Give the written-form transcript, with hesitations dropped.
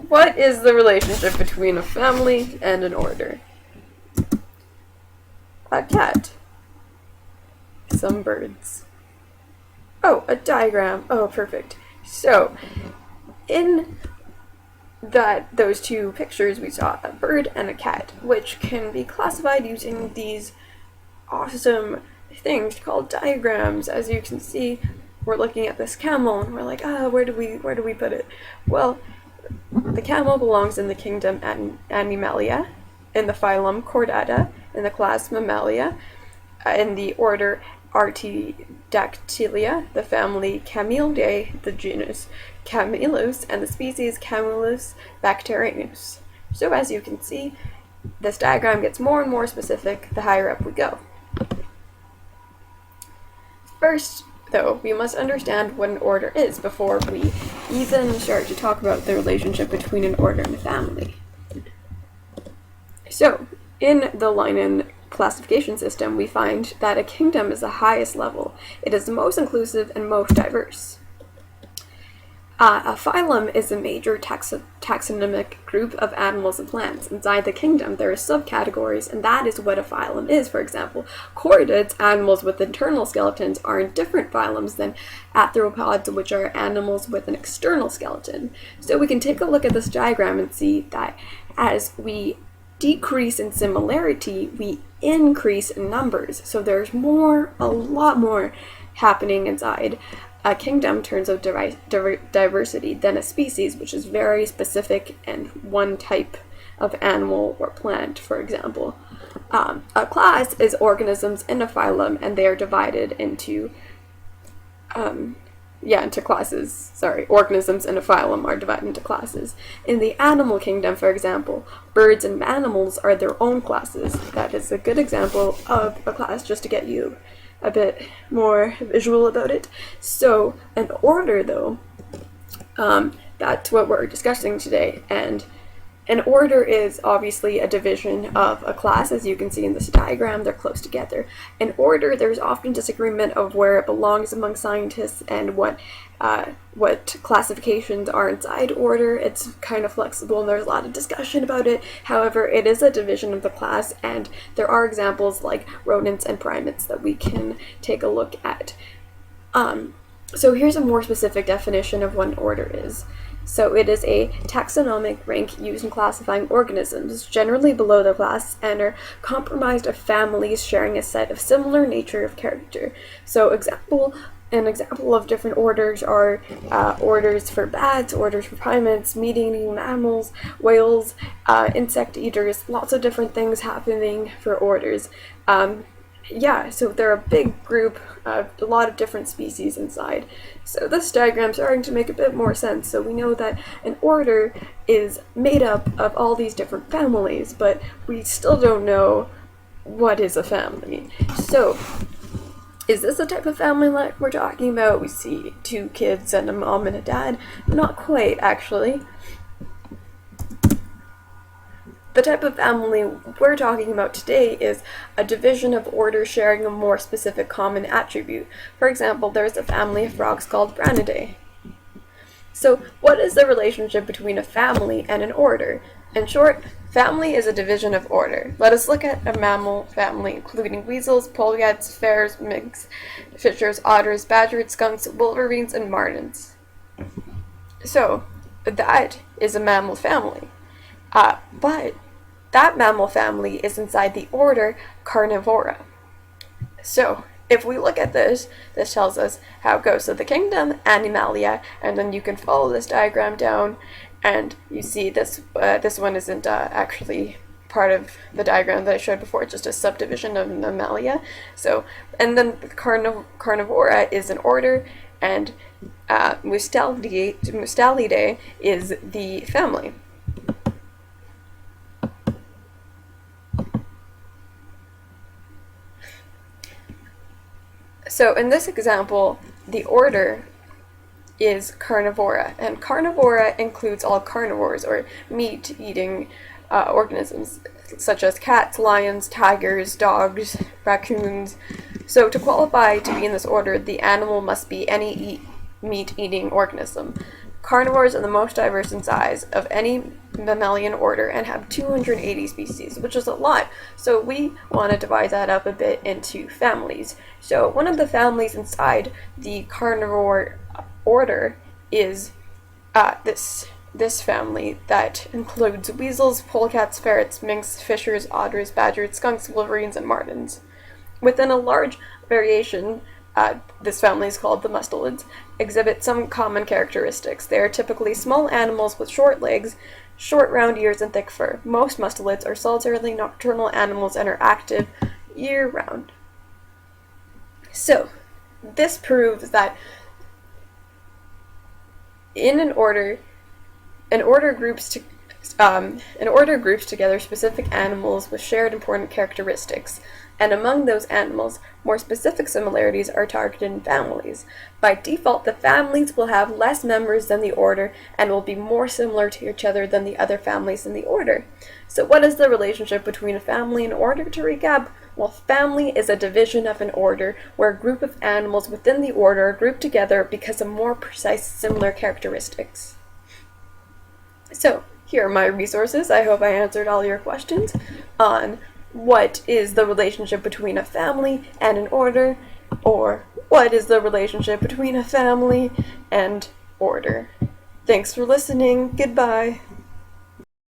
what is the relationship between a family and an order? A cat. Some birds. Oh, a diagram. Oh, perfect. So, in those two pictures, we saw a bird and a cat, which can be classified using these awesome things called diagrams. As you can see, we're looking at this camel, and we're like, where do we put it? Well, the camel belongs in the kingdom Animalia, in the phylum Chordata, in the class Mammalia, in the order Artiodactylia, the family Camelidae, the genus Camelus, and the species Camelus bacterianus. So as you can see, this diagram gets more and more specific the higher up we go. First, though, we must understand what an order is before we even start to talk about the relationship between an order and a family. So, in the Linnean classification system, we find that a kingdom is the highest level. It is the most inclusive and most diverse. A phylum is a major taxonomic group of animals and plants. Inside the kingdom, there are subcategories, and that is what a phylum is. For example, chordates, animals with internal skeletons, are in different phylums than arthropods, which are animals with an external skeleton. So we can take a look at this diagram and see that as we decrease in similarity, we increase in numbers. So there's a lot more happening inside a kingdom in terms of diversity than a species, which is very specific and one type of animal or plant, for example. A class is organisms in a phylum, and they are divided into classes. Sorry, organisms in a phylum are divided into classes. In the animal kingdom, for example, birds and mammals are their own classes. That is a good example of a class, just to get you a bit more visual about it. So, an order, though, that's what we're discussing today, and an order is obviously a division of a class. As you can see in this diagram, they're close together. An order, there's often disagreement of where it belongs among scientists and what classifications are inside order. It's kind of flexible, and there's a lot of discussion about it. However, it is a division of the class, and there are examples like rodents and primates that we can take a look at. So here's a more specific definition of what an order is. So it is a taxonomic rank used in classifying organisms, generally below the class, and are comprised of families sharing a set of similar nature of character. So an example of different orders are orders for bats, orders for primates, meat-eating mammals, whales, insect eaters, lots of different things happening for orders. So they're a big group of a lot of different species inside. So this diagram's starting to make a bit more sense. So we know that an order is made up of all these different families, but we still don't know what is a family. So, is this the type of family like we're talking about? We see two kids and a mom and a dad? Not quite, actually. The type of family we're talking about today is a division of order sharing a more specific common attribute. For example, there's a family of frogs called Branidae. So, what is the relationship between a family and an order? In short, family is a division of order. Let us look at a mammal family, including weasels, polecats, hares, minks, fishers, otters, badgers, skunks, wolverines, and martens. So, that is a mammal family. But that mammal family is inside the order Carnivora. So, if we look at this tells us how it goes. So the kingdom, Animalia, and then you can follow this diagram down, and you see this one isn't actually part of the diagram that I showed before, it's just a subdivision of Mammalia. So, and then Carnivora is an order, and Mustelidae is the family. So in this example, the order is Carnivora, and Carnivora includes all carnivores, or meat-eating organisms, such as cats, lions, tigers, dogs, raccoons. So to qualify to be in this order, the animal must be any meat-eating organism. Carnivores are the most diverse in size of any mammalian order and have 280 species, which is a lot. So we want to divide that up a bit into families. So one of the families inside the carnivore order is this family that includes weasels, polecats, ferrets, minks, fishers, otters, badgers, skunks, wolverines, and martens. Within a large variation, this family is called the mustelids, exhibit some common characteristics. They are typically small animals with short legs, short round ears, and thick fur. Most mustelids are solitarily nocturnal animals and are active year-round. So, this proves that in an order groups together specific animals with shared important characteristics, and among those animals, more specific similarities are targeted in families. By default, the families will have less members than the order and will be more similar to each other than the other families in the order. So what is the relationship between a family and order, to recap? Well, family is a division of an order where a group of animals within the order are grouped together because of more precise similar characteristics. So, here are my resources. I hope I answered all your questions on what is the relationship between a family and an order, or what is the relationship between a family and order. Thanks for listening. Goodbye.